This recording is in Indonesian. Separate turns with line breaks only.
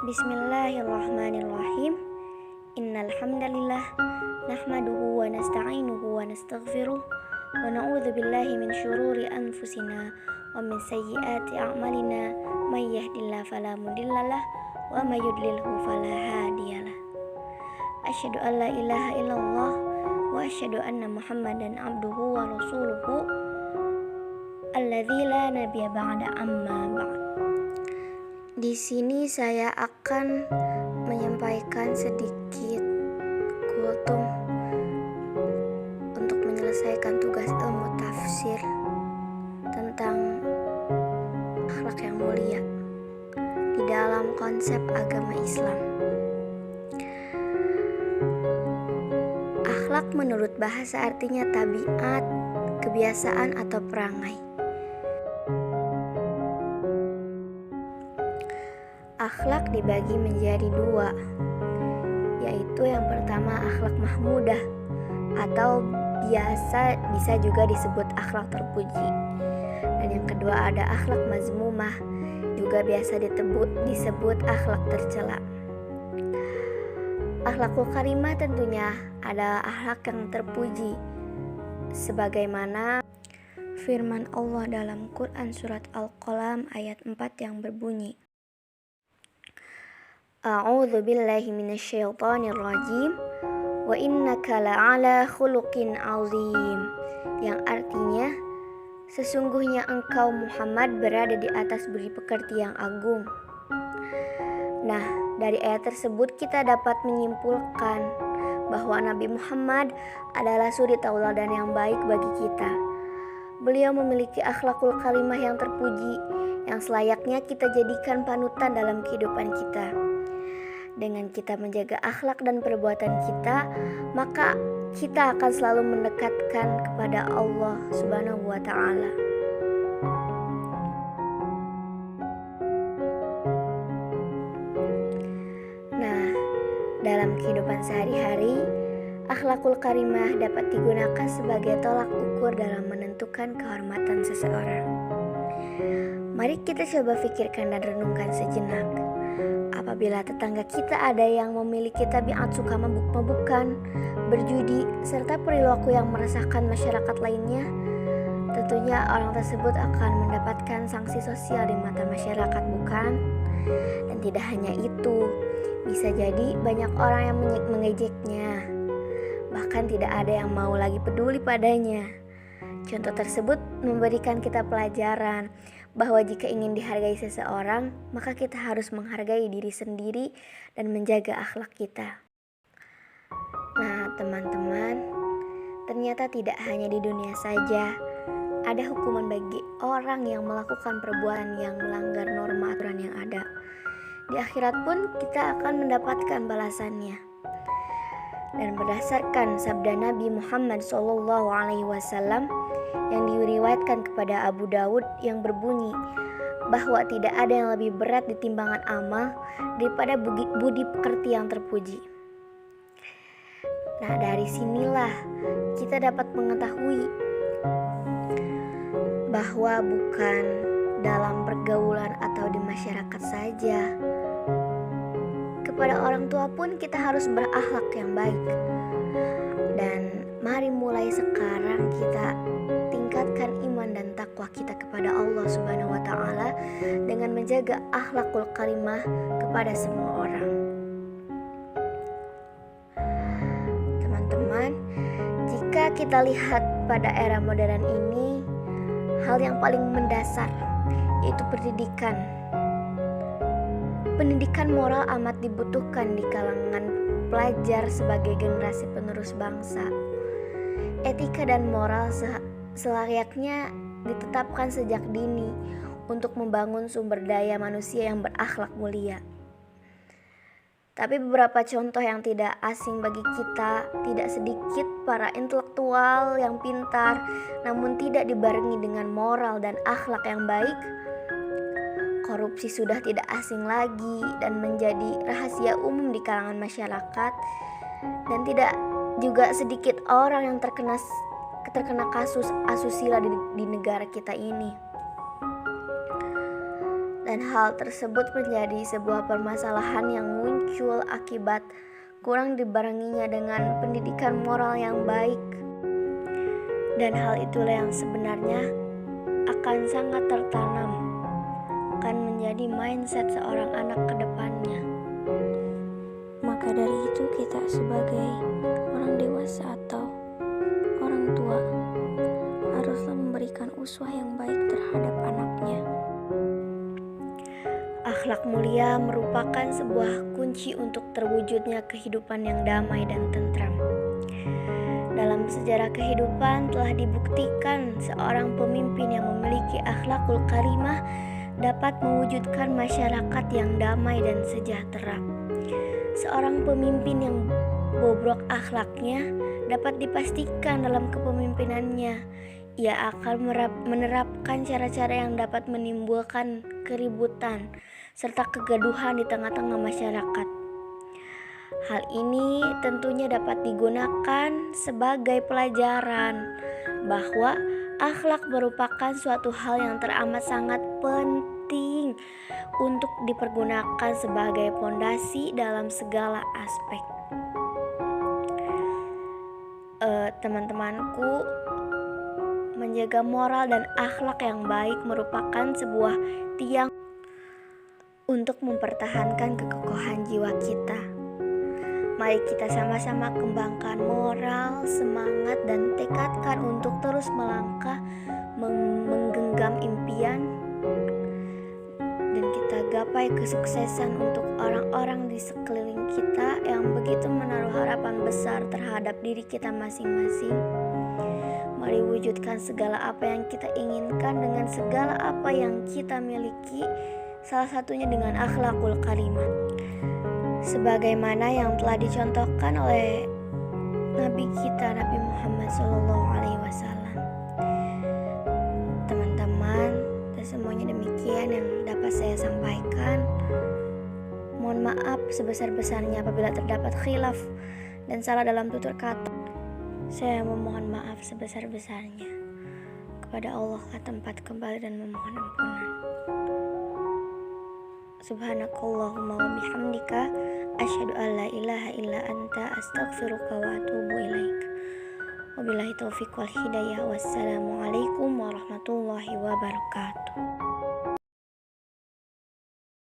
Bismillahirrahmanirrahim. Innal hamdalillah nahmaduhu wa nasta'inuhu wa nastaghfiruh wa na'udzu billahi min syururi anfusina wa min sayyiati a'malina may yahdihillahu fala mudhillalah wa may yudlilhu fala hadiyalah. Asyhadu an la ilaha illallah wa asyhadu anna Muhammadan abduhu wa rasuluhu alladzi la nabiyya ba'da amma ba'd. Di sini saya akan menyampaikan sedikit kultum untuk menyelesaikan tugas ilmu tafsir tentang akhlak yang mulia di dalam konsep agama Islam. Akhlak menurut bahasa artinya tabiat, kebiasaan atau perangai. Akhlak dibagi menjadi dua, yaitu yang pertama akhlak mahmudah atau biasa bisa juga disebut akhlak terpuji, dan yang kedua ada akhlak mazmumah, juga biasa disebut akhlak tercela. Akhlakul karimah tentunya adalah akhlak yang terpuji, sebagaimana firman Allah dalam Quran surat Al-Qalam ayat 4 yang berbunyi, A'udzu billahi minasyaitonir rajim wa innaka la'ala khuluqin 'azim, yang artinya sesungguhnya engkau Muhammad berada di atas budi pekerti yang agung. Nah, dari ayat tersebut kita dapat menyimpulkan bahwa Nabi Muhammad adalah suri tauladan yang baik bagi kita. Beliau memiliki akhlakul karimah yang terpuji yang selayaknya kita jadikan panutan dalam kehidupan kita. Dengan kita menjaga akhlak dan perbuatan kita, maka kita akan selalu mendekatkan kepada Allah Subhanahu wa Ta'ala. Nah, dalam kehidupan sehari-hari, akhlakul karimah dapat digunakan sebagai tolak ukur dalam menentukan kehormatan seseorang. Mari kita coba pikirkan dan renungkan sejenak. Apabila tetangga kita ada yang memiliki tabiat suka mabuk-mabukan, berjudi, serta perilaku yang meresahkan masyarakat lainnya, tentunya orang tersebut akan mendapatkan sanksi sosial di mata masyarakat, bukan? Dan tidak hanya itu, bisa jadi banyak orang yang mengejeknya, bahkan tidak ada yang mau lagi peduli padanya. Contoh tersebut memberikan kita pelajaran bahwa jika ingin dihargai seseorang, maka kita harus menghargai diri sendiri dan menjaga akhlak kita. Nah, teman-teman, ternyata tidak hanya di dunia saja ada hukuman bagi orang yang melakukan perbuatan yang melanggar norma aturan yang ada. Di akhirat pun kita akan mendapatkan balasannya. Dan berdasarkan sabda Nabi Muhammad SAW yang diriwayatkan kepada Abu Dawud yang berbunyi bahwa tidak ada yang lebih berat di timbangan amal daripada budi pekerti yang terpuji. Nah, dari sinilah kita dapat mengetahui bahwa bukan dalam pergaulan atau di masyarakat saja, kepada orang tua pun kita harus berakhlak yang baik. Dan mari mulai sekarang kita tingkatkan iman dan takwa kita kepada Allah Subhanahu wa Ta'ala dengan menjaga akhlakul karimah kepada semua orang. Teman-teman, jika kita lihat pada era modern ini, hal yang paling mendasar yaitu pendidikan. Pendidikan moral amat dibutuhkan di kalangan pelajar sebagai generasi penerus bangsa. Etika dan moral selayaknya ditetapkan sejak dini untuk membangun sumber daya manusia yang berakhlak mulia. Tapi beberapa contoh yang tidak asing bagi kita, tidak sedikit para intelektual yang pintar namun tidak dibarengi dengan moral dan akhlak yang baik. Korupsi sudah tidak asing lagi dan menjadi rahasia umum di kalangan masyarakat, dan tidak juga sedikit orang yang terkena kasus asusila di negara kita ini. dan hal tersebut menjadi sebuah permasalahan yang muncul akibat kurang dibarenginya dengan pendidikan moral yang baik. Dan hal itulah yang sebenarnya akan sangat tertanam, akan menjadi mindset seorang anak ke depannya. Maka dari itu kita sebagai orang dewasa atau orang tua haruslah memberikan uswah yang baik terhadap anaknya. Akhlak mulia merupakan sebuah kunci untuk terwujudnya kehidupan yang damai dan tentram. Dalam sejarah kehidupan telah dibuktikan seorang pemimpin yang memiliki akhlakul karimah dapat mewujudkan masyarakat yang damai dan sejahtera. Seorang pemimpin yang bobrok akhlaknya dapat dipastikan dalam kepemimpinannya ia akan menerapkan cara-cara yang dapat menimbulkan keributan serta kegaduhan di tengah-tengah masyarakat. Hal ini tentunya dapat digunakan sebagai pelajaran bahwa akhlak merupakan suatu hal yang teramat sangat penting untuk dipergunakan sebagai pondasi dalam segala aspek. Teman-temanku, menjaga moral dan akhlak yang baik merupakan sebuah tiang untuk mempertahankan kekokohan jiwa kita. Mari kita sama-sama kembangkan moral, semangat, dan tekadkan untuk terus melangkah, menggenggam impian, dan kita gapai kesuksesan untuk orang-orang di sekeliling kita yang begitu menaruh harapan besar terhadap diri kita masing-masing. Mari wujudkan segala apa yang kita inginkan dengan segala apa yang kita miliki, salah satunya dengan akhlakul karimah. Sebagaimana yang telah dicontohkan oleh Nabi kita, Nabi Muhammad SAW. Teman-teman, dan semuanya demikian yang dapat saya sampaikan. Mohon maaf sebesar-besarnya apabila terdapat khilaf dan salah dalam tutur kata. Saya memohon maaf sebesar-besarnya. Kepada Allah lah tempat kembali dan memohon ampunan. Subhanakallahumma wa bihamdika asyhadu an la ilaha illa anta astaghfiruka wa atubu ilaik. Wabillahi taufiq wal hidayah. Wassalamualaikum warahmatullahi wabarakatuh.